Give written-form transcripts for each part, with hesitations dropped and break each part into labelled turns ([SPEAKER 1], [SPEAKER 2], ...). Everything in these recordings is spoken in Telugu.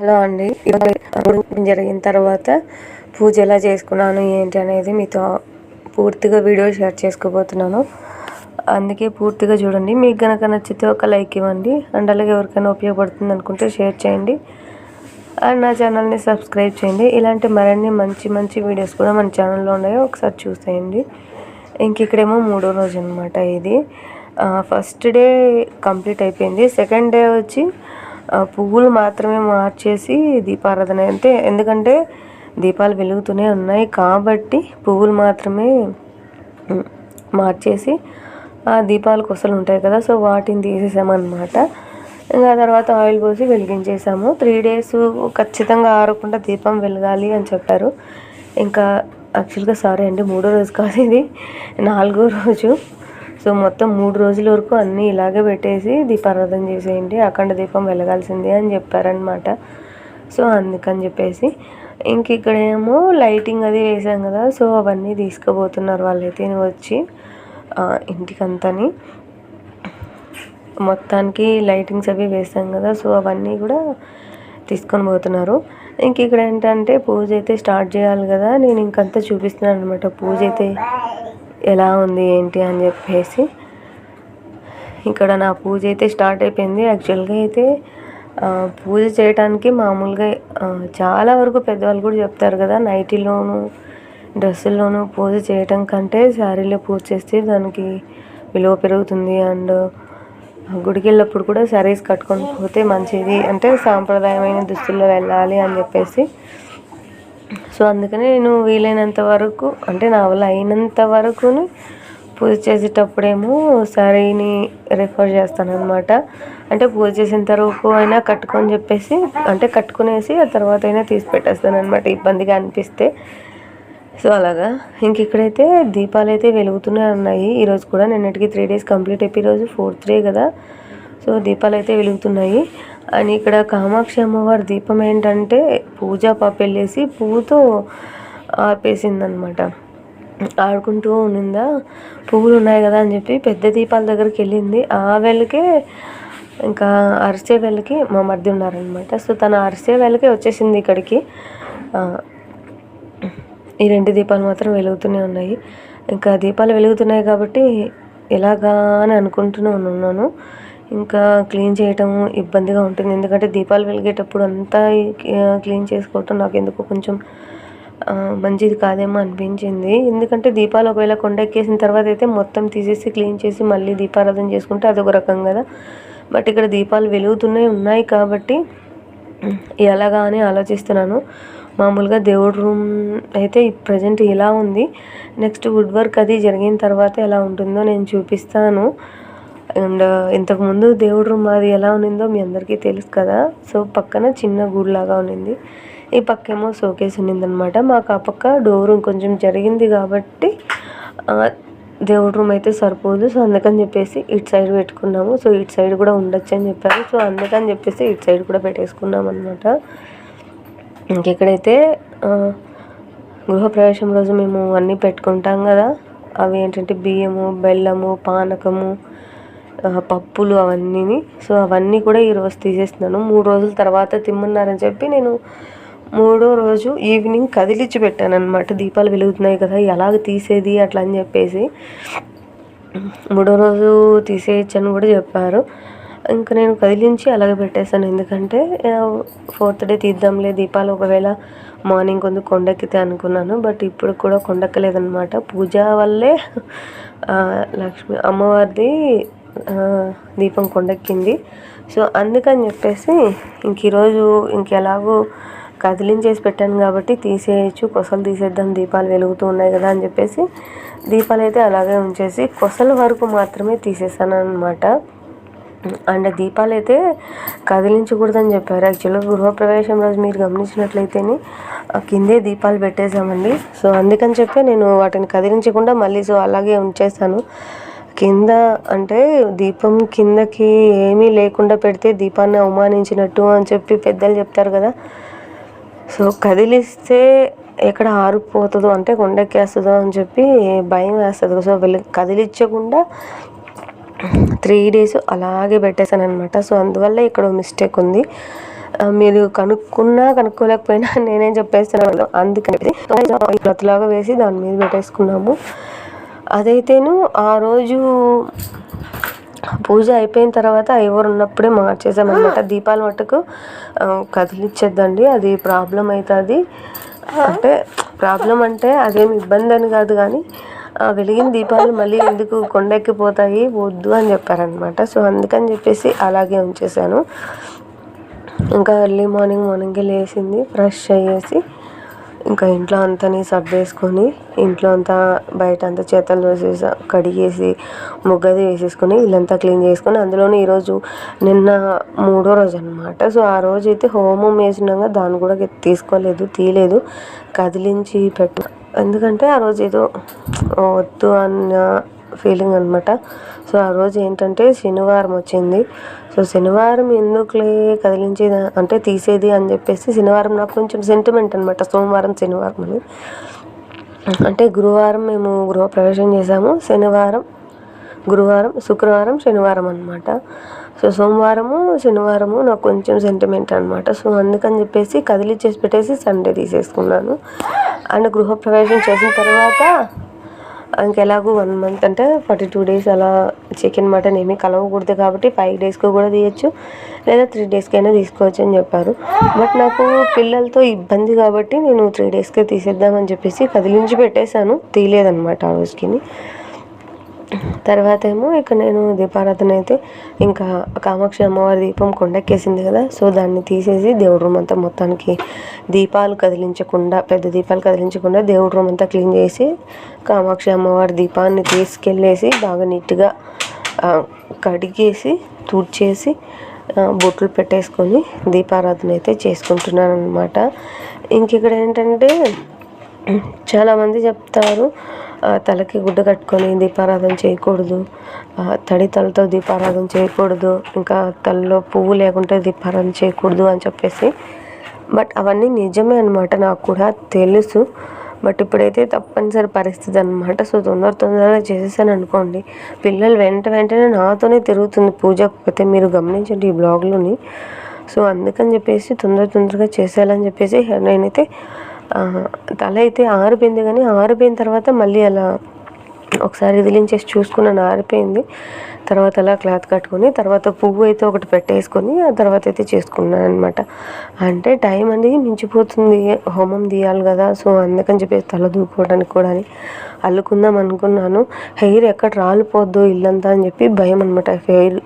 [SPEAKER 1] హలో అండి. జరిగిన తర్వాత పూజ ఎలా చేసుకున్నాను ఏంటి అనేది మీతో పూర్తిగా వీడియో షేర్ చేసుకోబోతున్నాను. అందుకే పూర్తిగా చూడండి. మీకు కనుక నచ్చితే ఒక లైక్ ఇవ్వండి. అండ్ అలాగే ఎవరికైనా ఉపయోగపడుతుంది అనుకుంటే షేర్ చేయండి. అండ్ నా ఛానల్ని సబ్స్క్రైబ్ చేయండి. ఇలాంటి మరిన్ని మంచి మంచి వీడియోస్ కూడా మన ఛానల్లో ఉన్నాయో ఒకసారి చూసేయండి. ఇక్కడేమో 3వ రోజు అనమాట. ఇది ఫస్ట్ డే కంప్లీట్ అయిపోయింది. సెకండ్ డే వచ్చి పువ్వులు మాత్రమే మార్చేసి దీపారాధన అంటే, ఎందుకంటే దీపాలు వెలుగుతూనే ఉన్నాయి కాబట్టి పువ్వులు మాత్రమే మార్చేసి ఆ దీపాలు కొసలు ఉంటాయి కదా, సో వాటిని తీసేసామన్నమాట. ఇంకా తర్వాత ఆయిల్ పోసి వెలిగించేసాము. 3 days ఖచ్చితంగా ఆరకుండా దీపం వెలగాలి అని చెప్పారు. ఇంకా యాక్చువల్గా సారీ అండి, 3వ రోజు కాదు, ఇది 4వ రోజు. సో మొత్తం 3 రోజుల వరకు అన్నీ ఇలాగే పెట్టేసి దీపారాధన చేసేయండి, అఖండ దీపం వెలగాల్సిందే అని చెప్పారనమాట. సో అందుకని చెప్పేసి ఇక్కడేమో లైటింగ్ అది వేసాం కదా, సో అవన్నీ తీసుకుపోతున్నారు వాళ్ళైతే వచ్చి ఇంటికంతని. మొత్తానికి లైటింగ్స్ అవి వేసాం కదా, సో అవన్నీ కూడా తీసుకొని పోతున్నారు. ఇక్కడ ఏంటంటే పూజ అయితే స్టార్ట్ చేయాలి కదా, నేను ఇంకంతా చూపిస్తున్నాను అనమాట. పూజ అయితే ఎలా ఉంది ఏంటి అని చెప్పేసి ఇక్కడ నా పూజ అయితే స్టార్ట్ అయిపోయింది. యాక్చువల్గా అయితే పూజ చేయడానికి మామూలుగా చాలా వరకు పెద్దవాళ్ళు కూడా చెప్తారు కదా, నైటీలోను డ్రెస్సుల్లోనూ పూజ చేయటం కంటే శారీలో పూజ చేస్తే దానికి విలువ పెరుగుతుంది. అండ్ గుడికి వెళ్ళినప్పుడు కూడా శారీస్ కట్టుకొని పోతే మంచిది, అంటే సాంప్రదాయమైన దుస్తుల్లో వెళ్ళాలి అని చెప్పేసి. సో అందుకని నేను వీలైనంత వరకు, అంటే నా వల్ల అయినంత వరకు పూజ చేసేటప్పుడేమో శారీని రిఫర్ చేస్తాను అనమాట. అంటే పూజ చేసిన తర్వాత అయినా కట్టుకొని చెప్పేసి, అంటే కట్టుకునేసి ఆ తర్వాత అయినా తీసి పెట్టేస్తాను అనమాట, ఇబ్బందిగా అనిపిస్తే. సో అలాగా ఇక్కడైతే దీపాలు అయితే వెలుగుతూనే ఉన్నాయి. ఈరోజు కూడా నిన్నటికి 3 days కంప్లీట్ అయిపోయి ఈరోజు 4th day కదా, సో దీపాలు అయితే వెలుగుతున్నాయి. అని ఇక్కడ కామాక్షి అమ్మవారి దీపం ఏంటంటే పూజా పాప వెళ్ళేసి పువ్వుతో ఆపేసిందనమాట. ఆడుకుంటూ ఉన్నిందా, పువ్వులు ఉన్నాయి కదా అని చెప్పి పెద్ద దీపాల దగ్గరికి వెళ్ళింది. ఆ వెళ్ళకే ఇంకా అరిసే వెళ్ళకి మా మధ్య ఉన్నారనమాట. సో తన అరిసే వెళ్ళకే వచ్చేసింది ఇక్కడికి. ఈ 2 దీపాలు మాత్రం వెలుగుతూనే ఉన్నాయి. ఇంకా దీపాలు వెలుగుతున్నాయి కాబట్టి ఎలాగా అని అనుకుంటూనే ఉన్నాను. ఇంకా క్లీన్ చేయటం ఇబ్బందిగా ఉంటుంది, ఎందుకంటే దీపాలు వెలిగేటప్పుడు అంతా క్లీన్ చేసుకోవటం నాకు ఎందుకు కొంచెం మంచిది కాదేమో అనిపించింది. ఎందుకంటే దీపాలు ఒకవేళ కొండెక్కేసిన తర్వాత అయితే మొత్తం తీసేసి క్లీన్ చేసి మళ్ళీ దీపారాధన చేసుకుంటే అదొక రకం కదా. బట్ ఇక్కడ దీపాలు వెలుగుతూనే ఉన్నాయి కాబట్టి ఎలాగా అని ఆలోచిస్తున్నాను. మామూలుగా దేవుడి రూమ్ అయితే ప్రజెంట్ ఇలా ఉంది. నెక్స్ట్ వుడ్ వర్క్ అది జరిగిన తర్వాత ఎలా ఉంటుందో నేను చూపిస్తాను. అండ్ ఇంతకుముందు దేవుడి రూమ్ అది ఎలా ఉన్నిందో మీ అందరికీ తెలుసు కదా. సో పక్కన చిన్న గుడిలాగా ఉన్నింది, ఈ పక్కేమో షోకేస్ ఉన్నిందనమాట. మాకు ఆ పక్క డోర్ కొంచెం జరిగింది కాబట్టి దేవుడి రూమ్ అయితే సరిపోదు. సో అందుకని చెప్పేసి ఇటు సైడ్ పెట్టుకున్నాము. సో ఇటు సైడ్ కూడా ఉండొచ్చు అని చెప్పారు. సో అందుకని చెప్పేసి ఇటు సైడ్ కూడా పెట్టేసుకున్నాం అనమాట. ఇక్కడైతే గృహప్రవేశం రోజు మేము అన్నీ పెట్టుకుంటాం కదా, అవి ఏంటంటే బియ్యము, బెల్లము, పానకము, పప్పులు అవన్నీ. సో అవన్నీ కూడా ఈరోజు తీసేస్తున్నాను. 3 రోజుల తర్వాత తిమ్మన్నారని చెప్పి నేను 3వ రోజు ఈవినింగ్ కదిలిచ్చి పెట్టాను అనమాట. దీపాలు వెలుగుతున్నాయి కదా, ఎలాగ తీసేది అట్లా అని చెప్పేసి 3వ రోజు తీసేయచ్చని కూడా చెప్పారు. ఇంకా నేను కదిలించి అలాగే పెట్టేశాను, ఎందుకంటే 4th day తీద్దాంలే దీపాలు, ఒకవేళ మార్నింగ్ కొంచెం కొండెక్కితే అనుకున్నాను. బట్ ఇప్పుడు కూడా కొండెక్కలేదనమాట. పూజ వల్లే లక్ష్మి అమ్మవారిది దీపం కొండెక్కింది. సో అందుకని చెప్పేసి ఈరోజు ఎలాగో కదిలించేసి పెట్టాను కాబట్టి తీసేయచ్చు, కొసలు తీసేద్దాం, దీపాలు వెలుగుతూ ఉన్నాయి కదా అని చెప్పేసి దీపాలు అయితే అలాగే ఉంచేసి కొసల వరకు మాత్రమే తీసేసాను అనమాట. అండ్ దీపాలు అయితే కదిలించకూడదని చెప్పారు. యాక్చువల్గా గృహప్రవేశం రోజు మీరు గమనించినట్లయితేనే కిందే దీపాలు పెట్టేసామండి. సో అందుకని చెప్పి నేను వాటిని కదిలించకుండా మళ్ళీ సో అలాగే ఉంచేసాను. కింద అంటే దీపం కిందకి ఏమీ లేకుండా పెడితే దీపాన్ని అవమానించినట్టు అని చెప్పి పెద్దలు చెప్తారు కదా. సో కదిలిస్తే ఎక్కడ ఆరిపోతుందో, అంటే కొండెక్కేస్తుందో అని చెప్పి భయం వేస్తుంది. సో కదిలించకుండా 3 days అలాగే పెట్టేశాను అనమాట. సో అందువల్ల ఇక్కడ మిస్టేక్ ఉంది. మీరు కనుక్కోలేకపోయినా నేనేం చెప్పేస్తున్నాను. అందుకని ప్రతిలాగా వేసి దాని మీద పెట్టేసుకున్నాము. అదైతేను ఆ రోజు పూజ అయిపోయిన తర్వాత ఎవరు ఉన్నప్పుడే మార్చేసామన్నమాట. దీపాలు మట్టుకు కదిలిచ్చేద్దండి, అది ప్రాబ్లం అవుతుంది. అంటే ప్రాబ్లం అంటే అదేమి ఇబ్బంది అని కాదు, కానీ వెలిగిన దీపాలు మళ్ళీ ఎందుకు కొండెక్కిపోతాయి, వద్దు అని చెప్పారనమాట. సో అందుకని చెప్పేసి అలాగే ఉంచేసాను. ఇంకా ఎర్లీ మార్నింగే లేచింది, ఫ్రెష్ అయ్యేసి ఇంకా ఇంట్లో అంతా సర్దేసుకొని, ఇంట్లో అంతా బయట అంతా చేతలు వేసేసి కడిగేసి ముగ్గది వేసేసుకొని ఇల్లంతా క్లీన్ చేసుకొని, అందులోనే ఈరోజు నిన్న 3వ రోజు అనమాట. సో ఆ రోజు అయితే హోమం వేసినాక దాన్ని కూడా తీయలేదు, కదిలించి ఎందుకంటే ఆ రోజు ఏదో వద్దు అన్న ఫీలింగ్ అనమాట. సో ఆ రోజు ఏంటంటే శనివారం వచ్చింది. సో శనివారం ఎందుకులే కదిలించేది అంటే తీసేది అని చెప్పేసి, శనివారం నాకు కొంచెం సెంటిమెంట్ అనమాట. సోమవారం శనివారం అని అంటే గురువారం మేము గృహప్రవేశం చేసాము, గురువారం శుక్రవారం శనివారం అనమాట. సో సోమవారము శనివారము నాకు కొంచెం సెంటిమెంట్ అనమాట. సో అందుకని చెప్పేసి కదిలిచ్చేసి పెట్టేసి సండే తీసేసుకున్నాను. అండ్ గృహప్రవేశం చేసిన తర్వాత ఇంకెలాగూ 1 month అంటే 42 days అలా చికెన్ మటన్ ఏమీ కలవకూడదు కాబట్టి 5 daysకి కూడా తీయచ్చు, లేదా 3 daysకైనా తీసుకోవచ్చు అని చెప్పారు. బట్ నాకు పిల్లలతో ఇబ్బంది కాబట్టి నేను 3 daysకే తీసేద్దామని చెప్పేసి కదిలించి పెట్టేశాను, తీయలేదన్నమాట ఆ రోజుకి. తర్వాత ఏమో ఇక నేను దీపారాధన అయితే ఇంకా కామాక్షి అమ్మవారి దీపం కొండెక్కేసింది కదా, సో దాన్ని తీసేసి దేవుడి రూమ్ అంతా మొత్తానికి పెద్ద దీపాలు కదిలించకుండా దేవుడి రూమ్ అంతా క్లీన్ చేసి కామాక్షి అమ్మవారి దీపాన్ని తీసుకెళ్ళేసి బాగా నీట్గా కడిగేసి తుడిచేసి బొట్లు పెట్టేసుకొని దీపారాధన అయితే చేసుకుంటున్నాను అనమాట. ఇక్కడ ఏంటంటే చాలామంది చెప్తారు తలకి గుడ్డ కట్టుకొని దీపారాధన చేయకూడదు, తడి తలతో దీపారాధన చేయకూడదు, ఇంకా తలలో పువ్వు లేకుంటే దీపారాధన చేయకూడదు అని చెప్పేసి. బట్ అవన్నీ నిజమే అనమాట, నాకు కూడా తెలుసు. బట్ ఇప్పుడైతే తప్పనిసరి పరిస్థితి అనమాట. సో తొందరగా చేసేసాను అనుకోండి, పిల్లలు వెంటనే నాతోనే తిరుగుతుంది పూజ పోతే, మీరు గమనించండి ఈ బ్లాగ్లోని. సో అందుకని చెప్పేసి తొందరగా చేసేయాలని చెప్పేసి నేనైతే తల అయితే ఆరిపోయింది, కానీ ఆరిపోయిన తర్వాత మళ్ళీ అలా ఒకసారి వదిలించేసి చూసుకున్నాను, ఆరిపోయింది. తర్వాత అలా క్లాత్ కట్టుకొని తర్వాత పువ్వు అయితే ఒకటి పెట్టేసుకొని ఆ తర్వాత అయితే చేసుకున్నాను అనమాట. అంటే టైం అనేది మించిపోతుంది, హోమం తీయాలి కదా. సో అందుకని చెప్పేసి తల దూకోవడానికి కూడా అల్లుకుందాం అనుకున్నాను. హెయిర్ ఎక్కడ రాలిపోద్దు ఇల్లంతా అని చెప్పి భయం అనమాట.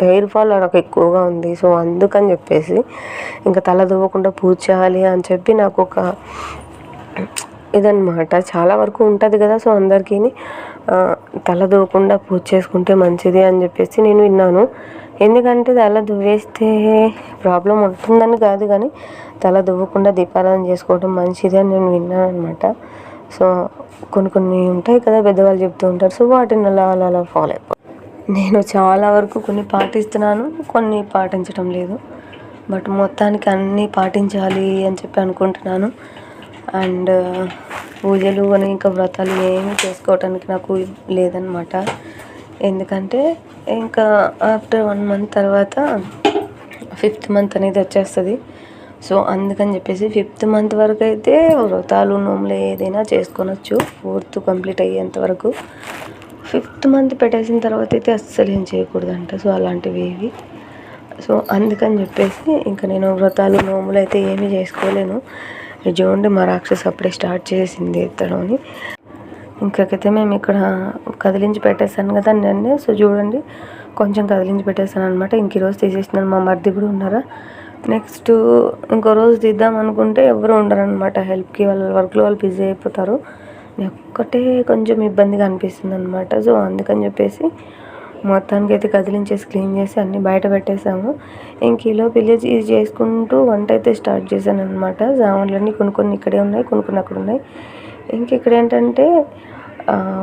[SPEAKER 1] హెయిర్ ఫాల్ నాకు ఎక్కువగా ఉంది. సో అందుకని చెప్పేసి ఇంకా తల దువ్వకుండా పూజ చేయాలి అని చెప్పి నాకు ఒక ఇదన్నమాట. చాలా వరకు ఉంటుంది కదా, సో అందరికీ తల దువ్వకుండా పూజ చేసుకుంటే మంచిది అని చెప్పేసి నేను విన్నాను. ఎందుకంటే తల దువ్వేస్తే ప్రాబ్లం ఉంటుందని కాదు, కానీ తల దువ్వకుండా దీపారాధన చేసుకోవడం మంచిది అని నేను విన్నాను అనమాట. సో కొన్ని ఉంటాయి కదా పెద్దవాళ్ళు చెప్తూ ఉంటారు, సో వాటిని అలా ఫాలో అయిపోయి నేను చాలా వరకు కొన్ని పాటిస్తున్నాను, కొన్ని పాటించడం లేదు. బట్ మొత్తానికి అన్నీ పాటించాలి అని చెప్పి అనుకుంటున్నాను. అండ్ పూజలు అని ఇంకా వ్రతాలు ఏమి చేసుకోవటానికి నాకు లేదనమాట. ఎందుకంటే ఇంకా ఆఫ్టర్ 1 month తర్వాత 5th month అనేది వచ్చేస్తుంది. సో అందుకని చెప్పేసి 5th month వరకు అయితే వ్రతాలు నోములు ఏదైనా చేసుకొనొచ్చు, 4th కంప్లీట్ అయ్యేంత వరకు. 5th month పెట్టేసిన తర్వాత అయితే అస్సలు ఏం చేయకూడదంట. సో అలాంటివి ఏవి. సో అందుకని చెప్పేసి ఇంకా నేను వ్రతాలు నోములు అయితే ఏమీ చేసుకోలేను. చూడండి మా రాక్షసు అప్పుడే స్టార్ట్ చేసింది ఎత్తడం అని. ఇంకైతే మేము ఇక్కడ కదిలించి పెట్టేశాను కదా నిన్నే. సో చూడండి కొంచెం కదిలించి పెట్టేశాను అనమాట. ఈరోజు తీసేసినాను. మా మరిది కూడా ఉన్నారా. నెక్స్ట్ ఇంకో రోజు తీద్దాం అనుకుంటే ఎవరు ఉండరు అనమాట హెల్ప్కి, వాళ్ళ వర్క్లో వాళ్ళు బిజీ అయిపోతారు. ఒక్కటే కొంచెం ఇబ్బందిగా అనిపిస్తుంది అనమాట. సో అందుకని చెప్పేసి మొత్తానికి అయితే కదిలించేసి క్లీన్ చేసి అన్నీ బయట పెట్టేసాము. ఈలోపు ఇది చేసుకుంటూ వంట అయితే స్టార్ట్ చేశాను అనమాట. సామాన్లన్నీ కొన్ని ఇక్కడే ఉన్నాయి, కొన్ని అక్కడ ఉన్నాయి. ఇక్కడ ఏంటంటే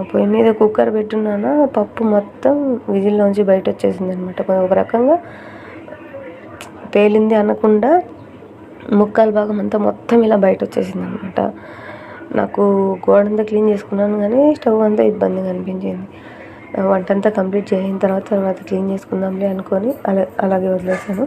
[SPEAKER 1] పొయ్యి మీద కుక్కర్ పెట్టున్నాను, పప్పు మొత్తం విజిల్లోంచి బయట వచ్చేసింది అనమాట. ఒక రకంగా పేలింది అనకుండా ముక్కల భాగం అంతా మొత్తం ఇలా బయట వచ్చేసింది అనమాట. నాకు గోడంతా క్లీన్ చేసుకున్నాను, కానీ స్టవ్ అంతా ఇబ్బందిగా అనిపించింది. వంట అంతా కంప్లీట్ చేసిన తర్వాత క్లీన్ చేసుకుందాంలే అనుకొని అలాగే వదిలేసాను.